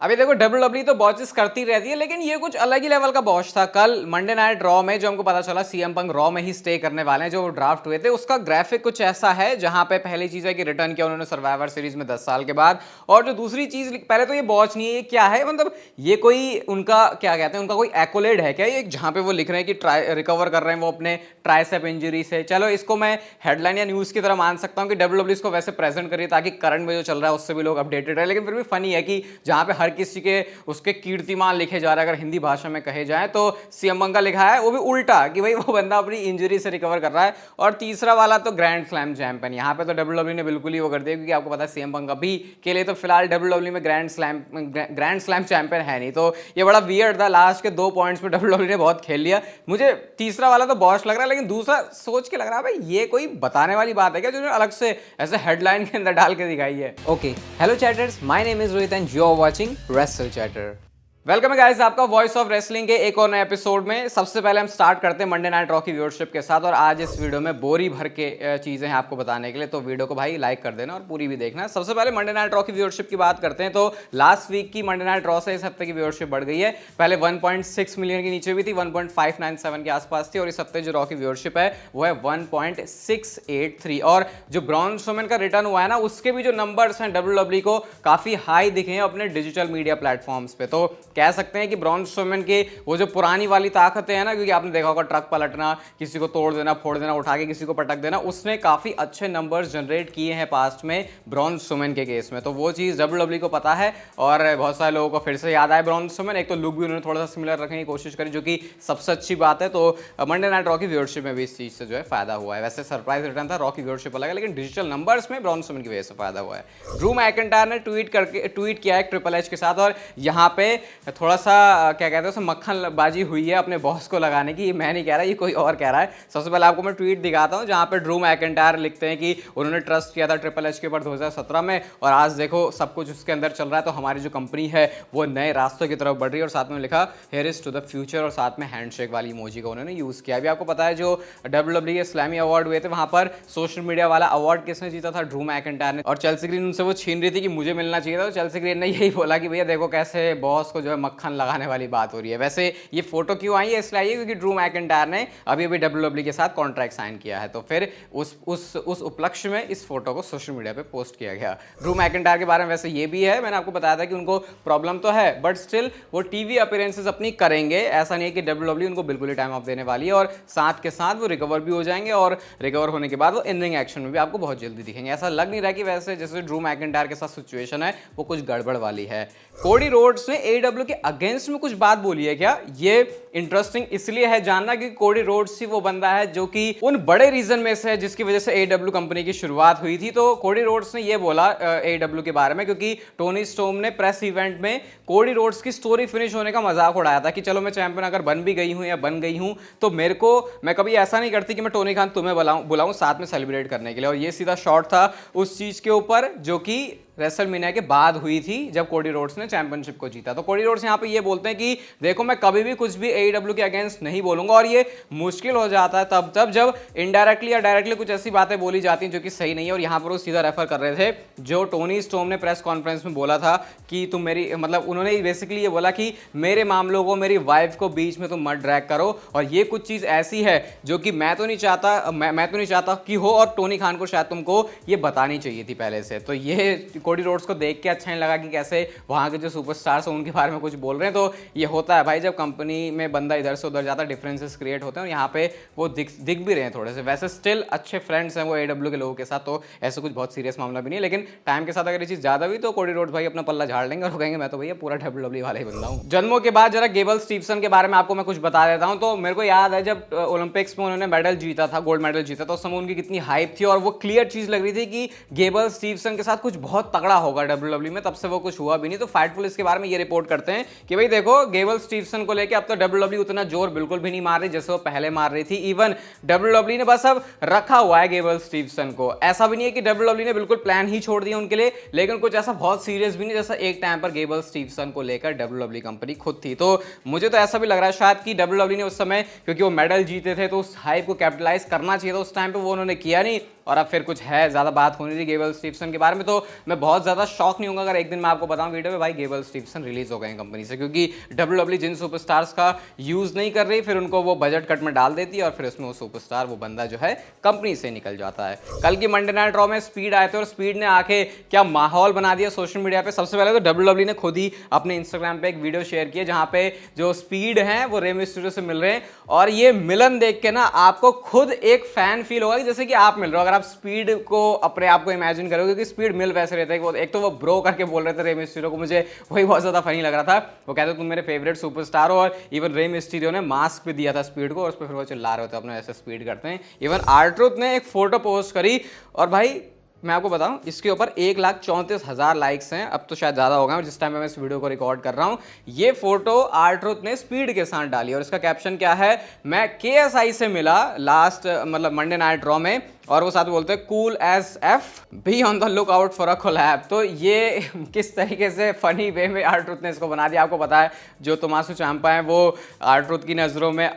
अभी देखो डब्ल्यूडब्ल्यू तो बॉचेस करती रहती है, लेकिन ये कुछ अलग ही लेवल का बॉच था। कल मंडे नाइट रॉ में जो हमको पता चला सीएम पंक रॉ में ही स्टे करने वाले हैं, जो ड्राफ्ट हुए थे उसका ग्राफिक कुछ ऐसा है जहां पे पहली चीज है कि रिटर्न किया उन्होंने सर्वाइवर सीरीज में 10 साल के बाद। और जो दूसरी चीज, पहले तो ये बॉच नहीं है, ये क्या है, मतलब ये कोई उनका क्या कहते हैं, उनका कोई एक्कोलेड है क्या ये, जहां पे वो लिख रहे हैं कि रिकवर कर रहे हैं वो अपने ट्राइसेप इंजरी से। चलो इसको मैं हेडलाइन या न्यूज की तरह मान सकता हूं कि डब्ल्यूडब्ल्यू इसको वैसे प्रेजेंट करिए ताकि करंट में जो चल रहा है उससे भी लोग अपडेटेड रहे। लेकिन फिर भी फनी है कि जहां पे हर किसी के उसके कीर्तिमान लिखे जा रहे हैं, अगर हिंदी भाषा में कहे जाए तो सीएम पंक का लिखा है वो भी उल्टा कि भाई वो बंदा अपनी इंजरी से रिकवर कर रहा है। और तीसरा वाला तो ग्रैंड स्लैम चैंपियन, यहाँ पे तो डब्ल्यूडब्ल्यू ने बिल्कुल ही वो कर दिया, क्योंकि आपको पता है सीएम पंक अभी के लिए तो फिलहाल डब्ल्यूडब्ल्यू में ग्रैंड स्लैम चैंपियन है नहीं। तो ये बड़ा वियर्ड था, लास्ट के 2 पॉइंट्स पे डब्ल्यूडब्ल्यू ने बहुत खेल लिया। मुझे तीसरा वाला तो बॉश लग रहा है, लेकिन दूसरा सोच के लग रहा है भाई ये कोई बताने वाली बात है क्या जो अलग से ऐसे हेडलाइन के अंदर डाल के दिखाई है। Okay, hello chatters, my name is Rohit and you are watching Wrestle Chatter. Welcome है गाइस आपका वॉइस ऑफ रेसलिंग के एक और नए एपिसोड में। सबसे पहले हम स्टार्ट करते हैं मंडे नाइट रॉ की व्यूअरशिप के साथ, और आज इस वीडियो में बोरी भर के चीजें हैं आपको बताने के लिए, तो वीडियो को भाई लाइक कर देना और पूरी भी देखना। सबसे पहले मंडे नाइट रॉ की व्यूअरशिप की बात करते हैं, तो लास्ट वीक की मंडे नाइट रॉ से इस हफ्ते की व्यूअरशिप बढ़ गई है। पहले 1.6 मिलियन के नीचे भी थी, 1.597 के आसपास थी, और इस हफ्ते जो रॉ की व्यूअरशिप है वो है 1.683। और जो ब्रॉन स्ट्रोमैन का रिटर्न हुआ है ना, उसके भी जो नंबर्स हैं डब्ल्यूडब्ल्यू को काफी हाई दिखे हैं अपने डिजिटल मीडिया प्लेटफॉर्म्स पे। तो कह सकते हैं कि ब्रॉन स्ट्रोमैन के वो जो पुरानी वाली ताकतें हैं ना, क्योंकि आपने देखा होगा ट्रक पलटना, किसी को तोड़ देना, फोड़ देना, उठा के किसी को पटक देना, उसने काफी अच्छे नंबर्स जनरेट किए हैं पास्ट में ब्रॉन स्ट्रोमैन के केस में। तो वो चीज डब्ल्यूडब्ल्यू को पता है, और बहुत सारे लोगों को फिर से याद आए ब्रॉन स्ट्रोमैन। एक तो लुक भी उन्होंने थोड़ा सा सिमिलर रखने की कोशिश करी, जो कि सबसे अच्छी बात है। तो मंडे नाइट रॉ की व्यूअरशिप में भी इस चीज से जो है फायदा हुआ है। वैसे सरप्राइज रिटर्न था, रॉ की व्यूअरशिप अलग है, लेकिन डिजिटल नंबर्स में ब्रॉन स्ट्रोमैन की वजह से फायदा हुआ है। ड्रू मैकिंटायर ने ट्वीट किया है ट्रिपल एच के साथ, और यहाँ पे थोड़ा सा क्या कहते हैं, मक्खन बाजी हुई है अपने बॉस को लगाने की। मैं नहीं कह रहा, ये कोई और कह रहा है। सबसे पहले आपको मैं ट्वीट दिखाता हूं जहां पे ड्रू मैकिंटायर लिखते हैं कि उन्होंने ट्रस्ट किया था ट्रिपल एच के ऊपर 2017 में, और आज देखो सब कुछ उसके अंदर चल रहा है। तो हमारी जो कंपनी है वो नए रास्तों की तरफ बढ़ रही है, और साथ में लिखा here is to the future, और साथ में हैंडशेक वाली इमोजी को उन्होंने यूज किया। अभी आपको पता है जो डब्ल्यूडब्ल्यू के स्लैमी अवार्ड हुए थे, वहां पर सोशल मीडिया वाला अवार्ड किसने जीता था? ड्रू मैकिंटायर ने। और चेल्सी ग्रीन उनसे वो छीन रही थी कि मुझे मिलना चाहिए था, तो चेल्सी ग्रीन ने यही बोला कि भैया देखो कैसे बॉस को जो है मक्खन लगाने वाली बात हो रही है। वैसे ये फोटो क्यों आई है? इसलिए आई है क्योंकि ड्रू मैकिंटायर ने अभी डब्ल्यूडब्ल्यू के साथ कॉन्ट्रैक्ट साइन किया है, तो फिर उस उपलक्ष्य में इस फोटो को सोशल मीडिया पे पोस्ट किया गया। ड्रू मैकिंटायर के बारे में वैसे ये भी है, मैंने आपको बताया था कि उनको प्रॉब्लम तो है, बट स्टिल वो टीवी अपीयरेंसेस अपनी करेंगे। ऐसा नहीं है कि डब्ल्यूडब्ल्यू उनको बिल्कुल ही टाइम ऑफ देने वाली है, और साथ के साथ वो रिकवर भी हो जाएंगे, और रिकवर होने के बाद वो इन रिंग एक्शन में भी आपको बहुत जल्दी दिखेंगे। ऐसा लग नहीं रहा कि वैसे जैसे ड्रू मैकिंटायर के साथ सिचुएशन है वो कुछ गड़बड़ वाली है। कोडी रोड्स ने एडब्ल्यू के अगेंस्ट में कुछ बात बोली है क्या? ये इंटरेस्टिंग इसलिए है जानना क्योंकि कोडी रोड्स ही वो बंदा है जो कि उन बड़े रीजन में से है जिसकी वजह से एडब्ल्यू कंपनी की शुरुआत हुई थी। तो कोडी रोड्स ने ये बोला एडब्ल्यू के बारे में, क्योंकि टोनी स्टोम ने प्रेस इवेंट में कोडी रोड्स की स्टोरी फिनिश होने का मजाक उड़ाया था कि चलो मैं चैंपियन अगर बन भी गई हूं या बन गई हूं तो मैं कभी ऐसा नहीं करती कि मैं टोनी खान तुम्हें बुलाऊं साथ में सेलिब्रेट करने के लिए। और ये सीधा शॉट था उस चीज के ऊपर जो कि रेसलमेनिया के बाद हुई थी जब कोडी रोड्स ने चैंपियनशिप को जीता। तो कोडी रोड्स यहाँ पे ये बोलते हैं कि देखो मैं कभी भी कुछ भी एईडब्ल्यू के अगेंस्ट नहीं बोलूंगा, और ये मुश्किल हो जाता है तब जब इनडायरेक्टली या डायरेक्टली कुछ ऐसी बातें बोली जाती हैं जो कि सही नहीं है। और यहाँ पर वो सीधा रेफर कर रहे थे जो टोनी स्टोम ने प्रेस कॉन्फ्रेंस में बोला था कि तुम मेरी मतलब उन्होंने बेसिकली ये बोला कि मेरे मामलों को, मेरी वाइफ को बीच में तुम मत ड्रैग करो, और ये कुछ चीज ऐसी है जो कि मैं तो नहीं चाहता कि हो, और टोनी खान को शायद तुमको ये बतानी चाहिए थी पहले से। तो ये कोडी रोड्स को देख के अच्छा नहीं लगा कि कैसे वहां के जो सुपरस्टार्स हैं उनके बारे में कुछ बोल रहे हैं। तो ये होता है भाई, जब कंपनी में बंदा इधर से उधर जाता है डिफरेंसेस क्रिएट होते हैं, और यहाँ पे वो दिख भी रहे हैं थोड़े से। वैसे स्टिल अच्छे फ्रेंड्स हैं वो एडब्ल्यू के लोगों के साथ, तो ऐसा कुछ बहुत सीरियस मामला भी नहीं है। लेकिन टाइम के साथ अगर ये चीज ज्यादा हुई तो कोडी रोड्स भाई अपना पल्ला झाड़ लेंगे और कहेंगे मैं तो भैया पूरा डब्ल्यूडब्ल्यू वाला ही बंदा हूँ। जन्मों के बाद जरा गेबल स्टीफसन के बारे में आपको मैं कुछ बता देता हूँ। तो मेरे को याद है जब ओलंपिक्स में उन्होंने मेडल जीता था, गोल्ड मेडल जीता था, उस समय उनकी कितनी हाइप थी, और वो क्लियर चीज लग रही थी कि गेबल स्टीफसन के साथ कुछ बहुत तगड़ा होगा डब्ल्यूडब्ल्यू में। तब से वो कुछ हुआ भी नहीं। तो फाइटफुल इसके बारे में ये रिपोर्ट करते हैं कि भाई देखो गेबल स्टीफसन को लेके अब तो डब्ल्यूडब्ल्यू उतना जोर बिल्कुल भी नहीं मार रही जैसे वो पहले मार रही थी। इवन डब्ल्यूडब्ल्यू ने बस अब रखा हुआ है गेबल स्टीफसन को। ऐसा भी नहीं है कि डब्ल्यूडब्ल्यू ने बिल्कुल प्लान ही छोड़ दिया उनके लिए, लेकिन कुछ ऐसा बहुत सीरियस भी नहीं जैसा एक टाइम पर गेबल स्टीफसन को लेकर डब्ल्यूडब्ल्यू कंपनी खुद थी। तो मुझे तो ऐसा भी लग रहा है शायद कि डब्ल्यूडब्ल्यू ने उस समय क्योंकि वो मेडल जीते थे तो उस हाइप को कैपिटलाइज करना चाहिए था उस टाइम पे, वो उन्होंने किया नहीं, और अब फिर कुछ है ज्यादा बात होनी थी गेबल स्टीफसन के बारे में। तो मैं बहुत ज्यादा शॉक नहीं होगा अगर एक दिन मैं आपको बताऊं वीडियो में भाई गेबल स्टीफसन रिलीज हो गए कंपनी से, क्योंकि WWE जिन सुपरस्टार्स का यूज नहीं कर रही फिर उनको वो बजट कट में डाल देती है और फिर उसमें वो सुपरस्टार वो बंदा जो है कंपनी से निकल जाता है। कल की मंडे नाइट रॉ में स्पीड आए थे और स्पीड ने आके क्या माहौल बना दिया सोशल मीडिया पे। सबसे पहले तो WWE ने खुद ही अपने इंस्टाग्राम पे एक वीडियो शेयर किया जहां पे जो स्पीड है वो रे मिस्टीरियो से मिल रहे हैं, और ये मिलन देख के ना आपको खुद एक फैन फील होगा कि जैसे कि आप मिल रहे हो। अगर आप स्पीड को अपने आप को इमेजिन करोगे कि स्पीड मिल वैसे रहता है कि वो एक तो वो ब्रो करके बोल रहे थे रे मिस्टीरियो को, मुझे वही बहुत ज्यादा फनी लग रहा था। वो कहते तुम मेरे फेवरेट सुपरस्टार हो, और इवन रे मिस्टीरियो ने मास्क भी दिया था स्पीड को और उस पर फिर वो चिल्ला रहे होते अपने ऐसे स्पीड करते हैं। इवन आर्ट्रुथ ने एक फोटो पोस्ट करी और भाई मैं आपको बताऊं इसके ऊपर 1,34,000 लाइक्स हैं, अब तो शायद ज़्यादा हो गए जिस टाइम मैं इस वीडियो को रिकॉर्ड कर रहा हूं। ये फोटो आर्ट्रुथ ने स्पीड के साथ डाली और इसका कैप्शन क्या है, मैं KSI से मिला लास्ट मतलब मंडे नाइट रॉ में, और वो साथ बोलते हैं cool as F B on the look out for a collab. तो ये किस तरीके से फनी वे में आर्ट्रुथ ने इसको बना दिया। आपको पता है जो तोमासो चांपा है वो आर्ट्रुथ की नज़रों में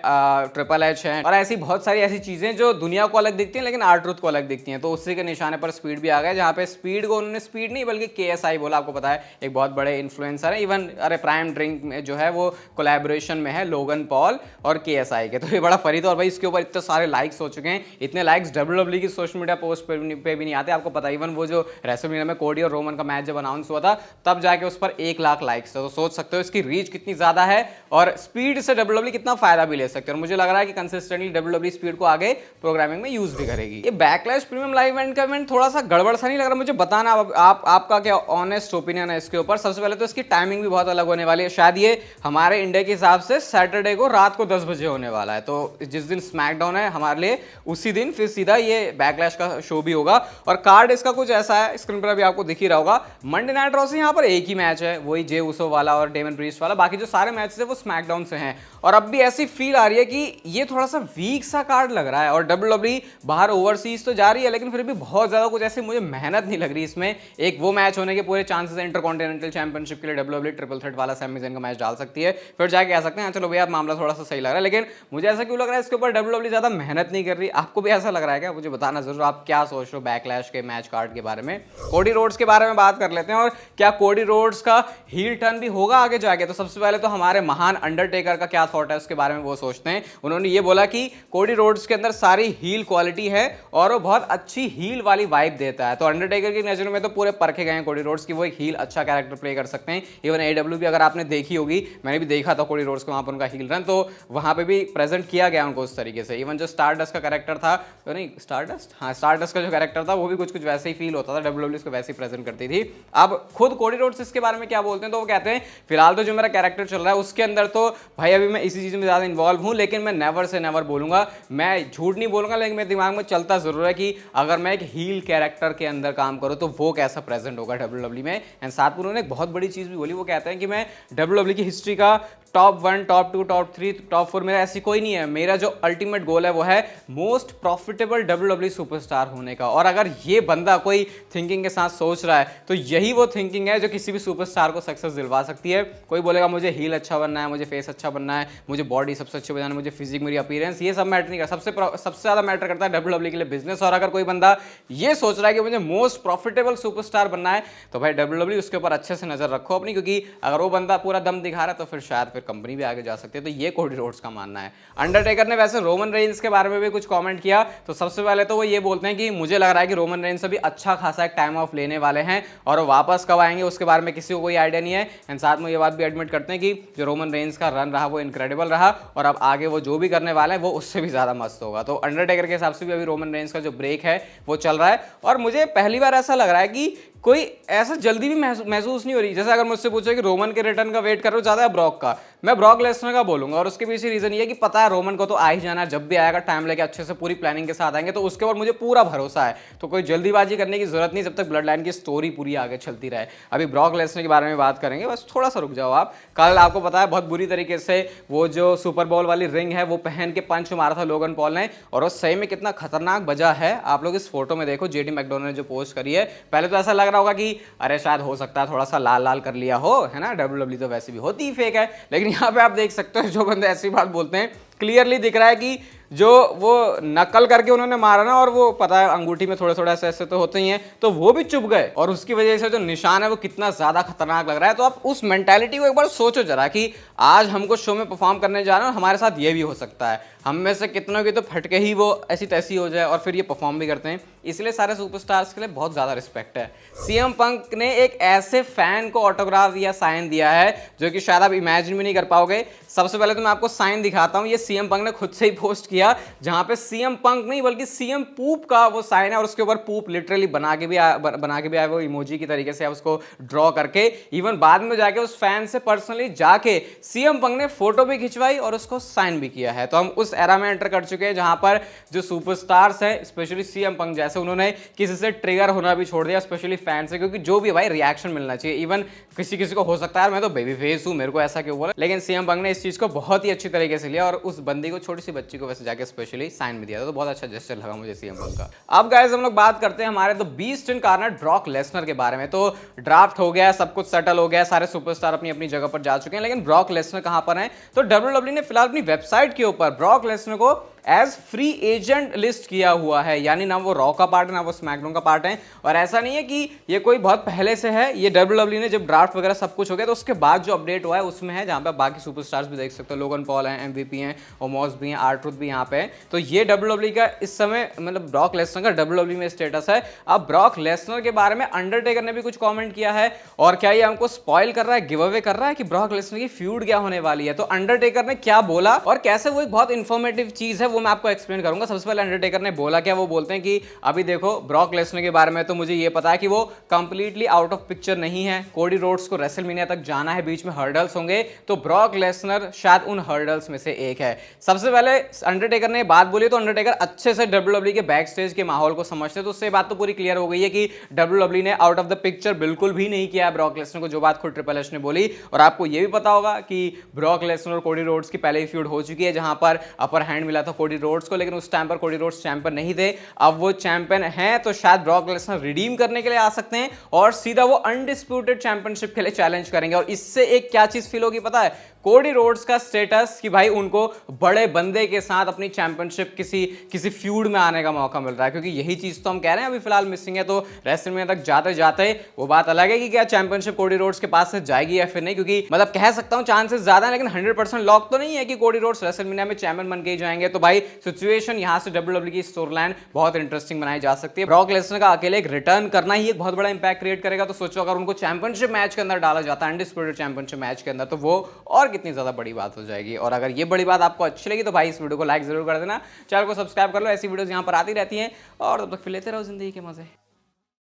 ट्रिपल एच है, और ऐसी बहुत सारी ऐसी चीज़ें जो दुनिया को अलग दिखती हैं लेकिन आर्ट्रुथ को अलग दिखती हैं। तो उसी के निशाने पर स्पीड भी आ गया, जहाँ पे स्पीड को उन्होंने स्पीड नहीं बल्कि KSI बोला। आपको पता है एक बहुत बड़े इन्फ्लुएंसर है, इवन अरे प्राइम ड्रिंक में जो है वो कोलैबोरेशन में है लोगन पॉल और KSI के। तो ये बड़ा फनी था, और भाई इसके ऊपर इतने सारे लाइक्स हो चुके हैं, इतने लाइक्स WWE की सोशल मीडिया पोस्ट पे भी नहीं आते। आपको पता है इवन वो जो रेसलमेनिया में कोडी और रोमन का मैच जब अनाउंस हुआ था तब जाके उस पर 1 लाख लाइक्स थे। तो सोच सकते हो इसकी रीच कितनी ज्यादा है और स्पीड से WWE कितना फायदा भी ले सकते हैं। और मुझे लग रहा है कि कंसिस्टेंटली WWE स्पीड को आगे प्रोग्रामिंग में यूज भी करेगी। ये बैकलैश प्रीमियम लाइव इवेंट का इवेंट थोड़ा सा गड़बड़ सा नहीं लग रहा मुझे? बताना आपका क्या ऑनेस्ट ओपिनियन है इसके ऊपर। सबसे पहले तो इसकी टाइमिंग भी बहुत अलग होने वाली है। शायद ये हमारे इंडिया के हिसाब से सैटरडे को रात को 10 बजे होने वाला है, तो जिस दिन स्मैकडाउन है हमारे लिए उसी दिन फिर सीधा ये बैकलैश का शो भी होगा। और कार्ड इसका कुछ ऐसा है, स्क्रीन पर अभी आपको दिख ही रहा होगा, मंडे नाइट रॉ से यहाँ पर एक ही मैच है, वही जे उसो वाला और डेमन प्रीस्ट वाला। बाकी जो सारे मैचेस है वो स्मैकडाउन से हैं। और अब भी ऐसी फील आ रही है कि ये थोड़ा सा वीक सा कार्ड लग रहा है। और WWE बाहर ओवरसीज तो जा रही है लेकिन फिर भी बहुत ज्यादा कुछ ऐसी मुझे मेहनत नहीं लग रही इसमें। एक वो मैच होने के पूरे चांसेस है इंटरकॉन्टिनेंटल चैंपियनशिप के लिए WWE ट्रिपल थ्रेट वाला सैमी ज़ैन का मैच डाल सकती है, फिर जाके कह सकते हैं चलो भैया मामला थोड़ा सा सही लग रहा है। लेकिन मुझे ऐसा क्यों लग रहा है इसके ऊपर WWE ज्यादा मेहनत नहीं कर रही? आपको भी ऐसा लग रहा है क्या? मुझे बताना जरूर आप क्या सोच रहे हो बैकलैश के मैच कार्ड के बारे में। कोडी रोड्स के बारे में बात कर लेते हैं, और क्या कोडी रोड्स का हील टर्न भी होगा आगे जाके? तो सबसे पहले तो हमारे महान अंडरटेकर का क्या थॉट है उसके बारे में वो सोचते हैं। उन्होंने ये बोला कि कोडी रोड्स के अंदर सारी हील क्वालिटी है और वो बहुत अच्छी हील वाली वाइब देता है। तो अंडरटेकर की नजरों में तो पूरे परखे गए हैं कोडी रोड्स की वो एक हील अच्छा कैरेक्टर प्ले कर सकते हैं। इवन AEW भी अगर आपने देखी होगी, मैंने भी देखा था कोडी रोड्स को वहां पर उनका हील रन, तो वहां पे भी प्रेजेंट किया गया उनको उस तरीके से। इवन जो स्टारडस्ट का कैरेक्टर था, तो नहीं स्टारडस्ट, हाँ स्टारडस्ट का जो कैरेक्टर था वो भी कुछ वैसे ही फील होता था, WWE इसको वैसे ही प्रेजेंट करती थी। अब खुद कोडी रोड्स इसके बारे में क्या बोलते हैं, तो वो कहते हैं फिलहाल तो जो मेरा कैरेक्टर चल रहा है उसके अंदर तो भाई अभी मैं इसी चीज में ज्यादा इन्वॉल्व हूं, लेकिन मैं नेवर से नेवर बोलूंगा, मैं झूठ नहीं बोलूंगा, लेकिन मेरे दिमाग में चलता जरूर है कि अगर मैं एक हील कैरेक्टर के अंदर काम करूं तो वो कैसा प्रेजेंट होगा WWE में। एंड साथ में उन्होंने एक बहुत बड़ी चीज भी बोली, वो कहते हैं कि मैं WWE की हिस्ट्री का टॉप 1, टॉप 2, टॉप 3, टॉप 4 मेरा ऐसी कोई नहीं है। मेरा जो अल्टीमेट गोल है वो है मोस्ट प्रॉफिटेबल WWE सुपरस्टार होने का। और अगर ये बंदा कोई थिंकिंग के साथ सोच रहा है तो यही वो थिंकिंग है जो किसी भी सुपरस्टार को सक्सेस दिलवा सकती है। कोई बोलेगा मुझे हील अच्छा बनना है, मुझे फेस अच्छा बनना है, मुझे बॉडी सबसे अच्छी बनाना है, मुझे फिजिक, मेरी अपीयरेंस, ये सब मैटर नहीं करता। सबसे ज्यादा मैटर करता है WWE के लिए बिजनेस। और अगर कोई बंदा ये सोच रहा है कि मुझे मोस्ट प्रॉफिटेबल सुपरस्टार बनना है तो भाई WWE उसके ऊपर अच्छे से नजर रखो अपनी, क्योंकि अगर वो बंदा पूरा दम दिखा रहा है तो फिर शायद कंपनी भी आगे जा सकती है। तो ये कोडी रोड्स का मानना है। अंडरटेकर ने वैसे रोमन रेंज के बारे में भी कुछ कमेंट किया। तो सबसे पहले तो वो ये बोलते हैं कि मुझे लग रहा है कि रोमन रेंज से भी अच्छा खासा एक टाइम ऑफ लेने वाले हैं, और वो वापस कब आएंगे उसके बारे में किसी को कोई आइडिया नहीं है। एंड साथ में ये बात भी एडमिट करते हैं कि जो रोमन रेंज का रन रहा वो इनक्रेडिबल रहा, और अब आगे वो जो भी करने वाला है वो उससे भी ज्यादा मस्त होगा। तो अंडरटेकर के हिसाब से भी अभी रोमन रेंज का जो ब्रेक है वो चल रहा है। और मुझे पहली बार ऐसा लग रहा है कि कोई ऐसा जल्दी भी महसूस नहीं हो रही। जैसे अगर मुझसे पूछे कि रोमन के रिटर्न का वेट कर रहे हो ज्यादा ब्रॉक का, मैं ब्रॉक लेसनर का बोलूंगा। और उसके पीछे रीजन ये है कि पता है रोमन को तो आ ही जाना है, जब भी आएगा टाइम लेके अच्छे से पूरी प्लानिंग के साथ आएंगे, तो उसके ऊपर मुझे पूरा भरोसा है। तो कोई जल्दीबाजी करने की जरूरत नहीं जब तक ब्लड लाइन की स्टोरी पूरी आगे चलती रहे। अभी ब्रॉक लेसनर के बारे में बात करेंगे, बस थोड़ा सा रुक जाओ आप। कल आपको पता है बहुत बुरी तरीके से वो जो सुपर बॉल वाली रिंग है वो पहन के पंच मारा था लोगन पॉल ने, और वो सही में कितना खतरनाक बजा है। आप लोग इस फोटो में देखो, JD मैकडोनाल्ड ने जो पोस्ट करी है, पहले तो ऐसा लग रहा होगा कि अरे शायद हो सकता है थोड़ा सा लाल लाल कर लिया हो, है ना, WWE तो वैसे भी होती ही फेक है। लेकिन यहाँ पे आप देख सकते हो जो बंदे ऐसी बात बोलते हैं क्लियरली दिख रहा है कि जो वो नकल करके उन्होंने मारा ना, और वो पता है अंगूठी में थोड़े थोड़े ऐसे ऐसे तो होते ही हैं, तो वो भी चुभ गए और उसकी वजह से जो निशान है वो कितना ज्यादा खतरनाक लग रहा है। तो आप उस मेंटालिटी को एक बार सोचो जरा कि आज हमको शो में परफॉर्म करने जा रहे हैं और हमारे साथ ये भी हो सकता है। हम में से कितनों की तो फटके ही वो ऐसी तैसी हो जाए और फिर ये परफॉर्म भी करते हैं। इसलिए सारे सुपरस्टार्स के लिए बहुत ज़्यादा रिस्पेक्ट है। सीएम पंक ने एक ऐसे फैन को ऑटोग्राफ या साइन दिया है जो कि शायद आप इमेजिन भी नहीं कर पाओगे। सबसे पहले तो मैं आपको साइन दिखाता हूँ, ये सीएम पंक ने खुद से ही पोस्ट किया, जहां पे सीएम पंक नहीं बल्कि सीएम पूप का वो साइन है और उसके ऊपर पूप लिटरली बना के भी आया वो इमोजी की तरीके से उसको ड्रॉ करके। इवन बाद में जाके उस फैन से पर्सनली जाके सीएम पंक ने फोटो भी खिंचवाई और उसको साइन भी किया है। तो हम उस एरा में एंटर कर चुके हैं जहां पर जो सुपरस्टार्स हैं, स्पेशली सीएम पंक जैसे, उन्होंने किसी से ट्रिगर होना भी छोड़ दिया, स्पेशली फैन से, क्योंकि जो भी भाई रिएक्शन मिलना चाहिए। इवन किसी किसी को हो सकता है मैं तो बेबी फेस हूं, मेरे को ऐसा क्यों बोला, लेकिन सीएम पंक ने इस चीज को बहुत ही अच्छी तरीके से लिया और उस बंदी को, छोटी सी बच्ची को वैसे जाके स्पेशली साइन भी दिया था। तो बहुत अच्छा जेस्चर लगा मुझे सीएम पंक का। अब गाइस हम लोग बात करते हैं हमारे the beast incarnate Brock Lesnar के बारे में। तो ड्राफ्ट हो गया, सब कुछ सेटल हो गया, सारे सुपरस्टार अपनी अपनी जगह पर जा चुके हैं, लेकिन ब्रॉक लेसनर कहां पर है? तो डब्ल्यूडब्ल्यूई ने फिलहाल अपनी वेबसाइट के ऊपर ब्रॉक लेसनर को एज फ्री एजेंट लिस्ट किया हुआ है, यानी ना वो रॉ का पार्ट है ना वो स्मैकडाउन का पार्ट है। और ऐसा नहीं है कि ये कोई बहुत पहले से है, ये डब्ल्यूडब्ल्यूई ने जब ड्राफ्ट वगैरह सब कुछ हो गया तो उसके बाद जो अपडेट हुआ है उसमें है, जहां पे बाकी सुपरस्टार्स भी देख सकते हो, लोगन पॉल हैं, एमवीपी हैं, ओमोस भी हैं, आर-ट्रूथ भी यहाँ पे है। तो ये डब्ल्यूडब्ल्यूई का इस समय मतलब ब्रॉक लेसनर का डब्ल्यूडब्ल्यूई में स्टेटस है। अब ब्रॉक लेसनर के बारे में अंडरटेकर ने भी कुछ कॉमेंट किया है, और क्या ये हमको स्पॉइल कर रहा है, गिव अवे कर रहा है कि ब्रॉक लेसनर की फ्यूड क्या होने वाली है। तो अंडरटेकर ने क्या बोला और कैसे वो एक बहुत इंफॉर्मेटिव चीज है वो मैं आपको एक्सप्लेन करूंगा। सबसे पहले अंडरटेकर ने बोला क्या, वो बोलते हैं कि अभी देखो ब्रॉक लेसनर के बारे में तो मुझे ये पता है कि वो कंप्लीटली आउट ऑफ पिक्चर नहीं है, कोडी रोड्स को रेसलमेनिया तक जाना है, बीच में हर्डल्स होंगे, तो ब्रॉक लेसनर शायद उन हर्डल्स में से एक है। सबसे पहले अंडरटेकर ने बात बोली तो अंडरटेकर अच्छे से डब्ल्यूडब्ल्यूई के बैक स्टेज के माहौल को समझते, तो उससे बात तो पूरी क्लियर हो गई है कि डब्ल्यूडब्ल्यूई ने आउट ऑफ द पिक्चर बिल्कुल भी नहीं किया है ब्रॉक लेसनर को, जो बात खुद ट्रिपल एच ने बोली। और आपको ये भी पता होगा कि ब्रॉक लेसनर और कोडी रोड्स की पहले ही फ्यूड हो चुकी है, जहां पर अपर हैंड मिला था कोडी रोड्स को, लेकिन उस टाइम पर कोडी रोड्स चैंपियन नहीं थे। अब वो चैंपियन हैं तो शायद ब्रॉक लेसनर रिडीम करने के लिए आ सकते हैं और सीधा वो अनडिस्प्यूटेड चैंपियनशिप के लिए चैलेंज करेंगे। और इससे एक क्या चीज फील होगी पता है, कोडी रोड्स का स्टेटस कि भाई उनको बड़े बंदे के साथ अपनी चैंपियनशिप किसी फ्यूड में आने का मौका मिल रहा है, क्योंकि यही चीज तो हम कह रहे हैं अभी फिलहाल मिसिंग है। तो रेसलमेनिया तक जाते जाते वो बात अलग है कि क्या चैंपियनशिप कोडी रोड्स के पास से जाएगी या फिर नहीं, क्योंकि मतलब कह सकता हूं चांसेस ज्यादा है, लेकिन 100% लॉक तो नहीं है कि कोडी रोड्स रेसलमेनिया में चैंपियन बन के ही जाएंगे। तो भाई सिचुएशन यहां से डब्ल्यूडब्ल्यूई की स्टोरीलाइन बहुत इंटरेस्टिंग बनाई जा सकती है। ब्रॉक लेसनर का अकेले एक रिटर्न करना ही एक बहुत बड़ा इंपैक्ट क्रिएट करेगा। तो सोचो अगर उनको चैंपियनशिप मैच के अंदर डाला जाता है, अनडिस्प्यूटेड चैंपियनशिप मैच के अंदर, तो वो और कितनी ज्यादा बड़ी बात हो जाएगी। और अगर ये बड़ी बात आपको अच्छी लगी तो भाई इस वीडियो को लाइक जरूर कर देना, चैनल को सब्सक्राइब कर लो, ऐसी वीडियोस यहां पर आती रहती हैं। और तब तक फिर लेते रहो जिंदगी के मजे।